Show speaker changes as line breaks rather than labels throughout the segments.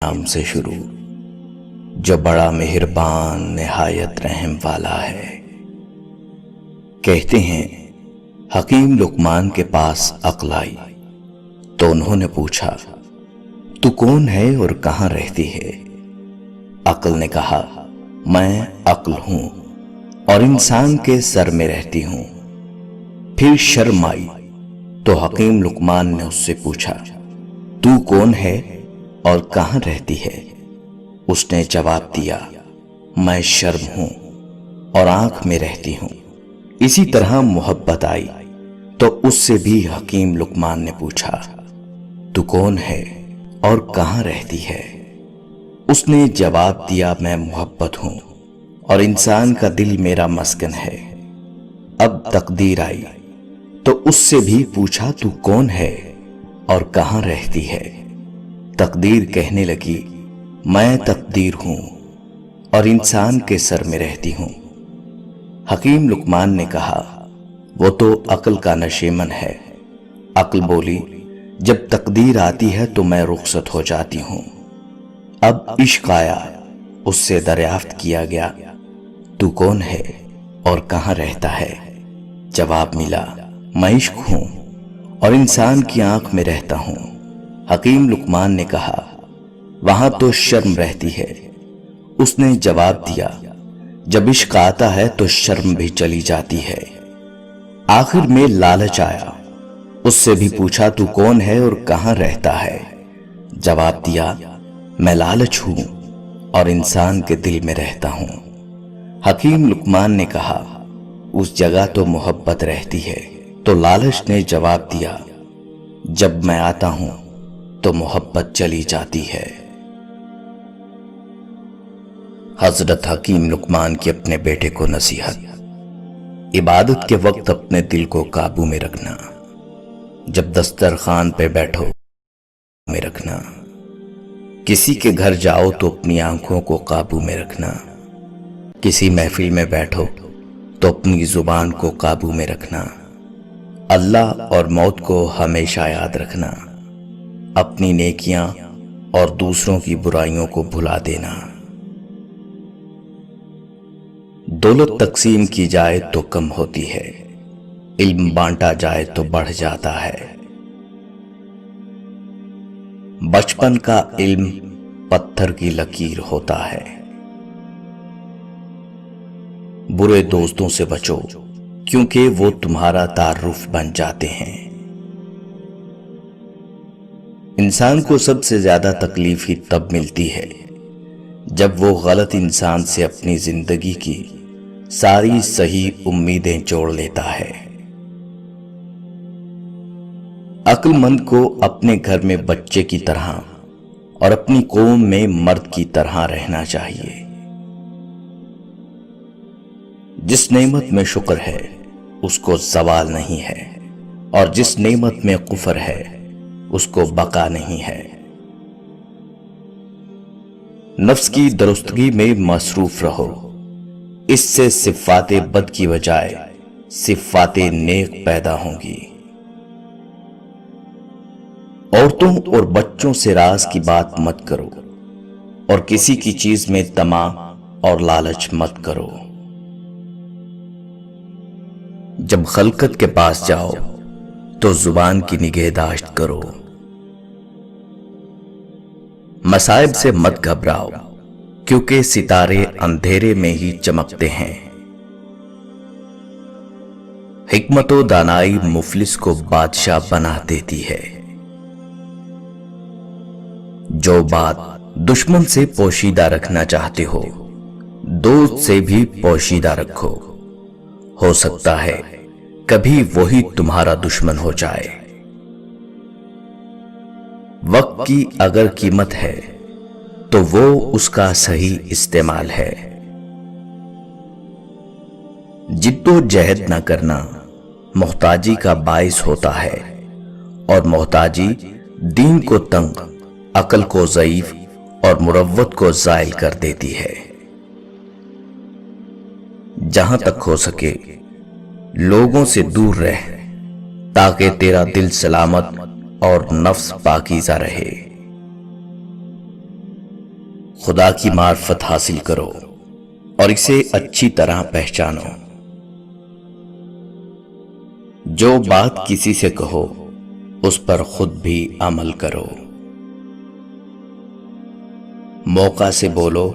नाम से शुरू जो बड़ा मेहरबान निहायत रहम वाला है। कहते हैं हकीम लुकमान के पास अक्ल आई तो उन्होंने पूछा, तू कौन है और कहां रहती है? अक्ल ने कहा, मैं अक्ल हूं और इंसान के सर में रहती हूं। फिर शर्म आई तो हकीम लुकमान ने उससे पूछा, तू कौन है और कहां रहती है? उसने जवाब दिया, मैं शर्म हूं और आंख में रहती हूं। इसी तरह मोहब्बत आई तो उससे भी हकीम लुकमान ने पूछा, तू कौन है और कहां रहती है? उसने जवाब दिया, मैं मोहब्बत हूं और इंसान का दिल मेरा मस्कन है। अब तकदीर आई तो उससे भी पूछा, तू कौन है और कहां रहती है? तकदीर कहने लगी, मैं तकदीर हूं और इंसान के सर में रहती हूं। हकीम लुकमान ने कहा, वो तो अक्ल का नशेमन है। अक्ल बोली, जब तकदीर आती है तो मैं रुखसत हो जाती हूं। अब इश्क आया, उससे दरियाफ्त किया गया, तू कौन है और कहां रहता है? जवाब मिला, मैं इश्क हूं और इंसान की आंख में रहता हूं। हकीम लुकमान ने कहा, वहां तो शर्म रहती है। उसने जवाब दिया, जब इश्क आता है तो शर्म भी चली जाती है। आखिर में लालच आया, उससे भी पूछा, तू कौन है और कहां रहता है? जवाब दिया, मैं लालच हूं और इंसान के दिल में रहता हूं। हकीम लुकमान ने कहा, उस जगह तो मोहब्बत रहती है। तो लालच ने जवाब दिया, जब मैं आता हूं तो मोहब्बत चली जाती है। हजरत हकीम लुकमान की अपने बेटे को नसीहत। इबादत के वक्त अपने दिल को काबू में रखना। जब दस्तरखान पे बैठो में रखना। किसी के घर जाओ तो अपनी आंखों को काबू में रखना। किसी महफिल में बैठो तो अपनी जुबान को काबू में रखना। अल्लाह और मौत को हमेशा याद रखना। अपनी नेकियां और दूसरों की बुराइयों को भुला देना। दौलत तकसीम की जाए तो कम होती है, इल्म बांटा जाए तो बढ़ जाता है। बचपन का इल्म पत्थर की लकीर होता है। बुरे दोस्तों से बचो क्योंकि वो तुम्हारा तारुफ बन जाते हैं। इंसान को सबसे ज्यादा तकलीफ ही तब मिलती है जब वो गलत इंसान से अपनी जिंदगी की सारी सही उम्मीदें जोड़ लेता है। अक्लमंद को अपने घर में बच्चे की तरह और अपनी कौम में मर्द की तरह रहना चाहिए। जिस नेमत में शुक्र है उसको सवाल नहीं है और जिस नेमत में कुफर है उसको बका नहीं है। नफ्स की दुरुस्तगी में मसरूफ रहो, इससे सिफ़ाते बद की बजाय सिफ़ाते नेक पैदा होंगी। औरतों और बच्चों से राज की बात मत करो और किसी की चीज में तमा और लालच मत करो। जब खलकत के पास जाओ तो जुबान की निगहदाश्त करो। मसाइब से मत घबराओ क्योंकि सितारे अंधेरे में ही चमकते हैं। हिकमत व दानाई मुफलिस को बादशाह बना देती है। जो बात दुश्मन से पोशीदा रखना चाहते हो, दोस्त से भी पोशीदा रखो। हो सकता है कभी वही तुम्हारा दुश्मन हो जाए। वक्त की अगर कीमत है तो वो उसका सही इस्तेमाल है। जिद्दोजहद न करना मोहताजी का बाइस होता है और मोहताजी दीन को तंग, अकल को ज़ईफ और मुरव्वत को ज़ाइल कर देती है। जहां तक हो सके लोगों से दूर रह ताकि तेरा दिल सलामत और नफ्स पाकीज़ा रहे। خدا کی معرفت حاصل کرو اور اسے اچھی طرح پہچانو۔ جو بات کسی سے کہو اس پر خود بھی عمل کرو۔ موقع سے بولو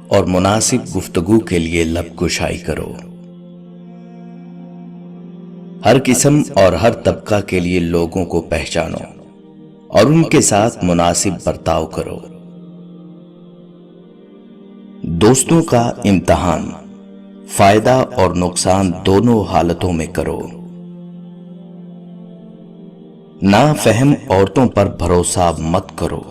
اور مناسب گفتگو کے لیے لب کشائی کرو۔ ہر قسم اور ہر طبقہ کے لیے لوگوں کو پہچانو اور ان کے ساتھ مناسب برتاؤ کرو۔ دوستوں کا امتحان فائدہ اور نقصان دونوں حالتوں میں کرو۔ نافہم عورتوں پر بھروسہ مت کرو۔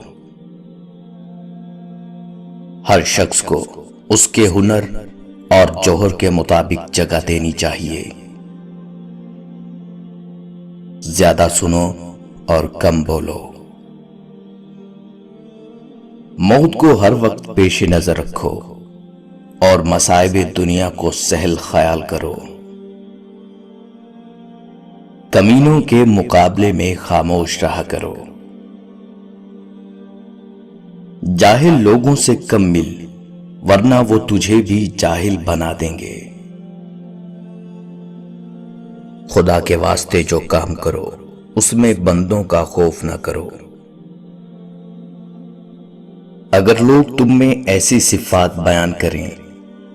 ہر شخص کو اس کے ہنر اور جوہر کے مطابق جگہ دینی چاہیے۔ زیادہ سنو اور کم بولو۔ موت کو ہر وقت پیش نظر رکھو اور مصائب دنیا کو سہل خیال کرو۔ کمینوں کے مقابلے میں خاموش رہا کرو۔ جاہل لوگوں سے کم مل ورنہ وہ تجھے بھی جاہل بنا دیں گے۔ خدا کے واسطے جو کام کرو اس میں بندوں کا خوف نہ کرو۔ اگر لوگ تم میں ایسی صفات بیان کریں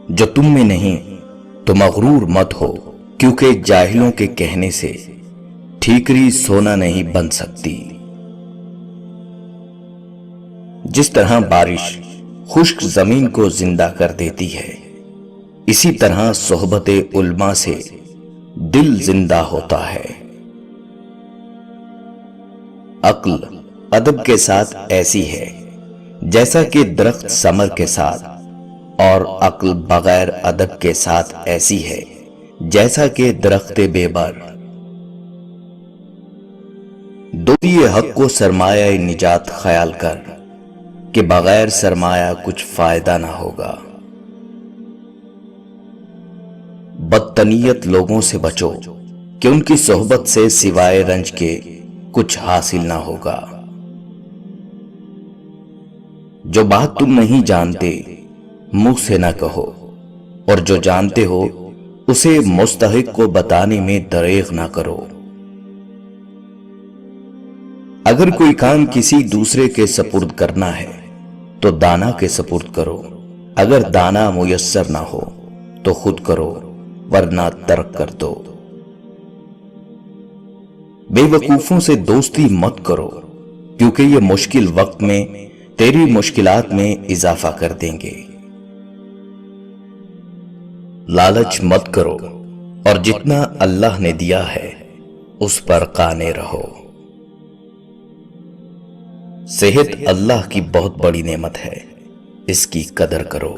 جو تم میں نہیں تو مغرور مت ہو، کیونکہ جاہلوں کے کہنے سے ٹھیکری سونا نہیں بن سکتی۔ جس طرح بارش خشک زمین کو زندہ کر دیتی ہے، اسی طرح صحبت علماء سے دل زندہ ہوتا ہے۔ عقل ادب کے ساتھ ایسی ہے جیسا کہ درخت ثمر کے ساتھ، اور عقل بغیر ادب کے ساتھ ایسی ہے جیسا کہ درخت بے بر۔ دوستی حق کو سرمایہ نجات خیال کر کہ بغیر سرمایہ کچھ فائدہ نہ ہوگا۔ بدتنیت لوگوں سے بچو کہ ان کی صحبت سے سوائے رنج کے کچھ حاصل نہ ہوگا۔ جو بات تم نہیں جانتے منہ سے نہ کہو، اور جو جانتے ہو اسے مستحق کو بتانے میں دریغ نہ کرو۔ اگر کوئی کام کسی دوسرے کے سپرد کرنا ہے تو دانا کے سپرد کرو، اگر دانا میسر نہ ہو تو خود کرو ورنہ ترک کر دو۔ بے وقوفوں سے دوستی مت کرو، کیونکہ یہ مشکل وقت میں تیری مشکلات میں اضافہ کر دیں گے۔ لالچ مت کرو اور جتنا اللہ نے دیا ہے اس پر قانے رہو۔ صحت اللہ کی بہت بڑی نعمت ہے، اس کی قدر کرو۔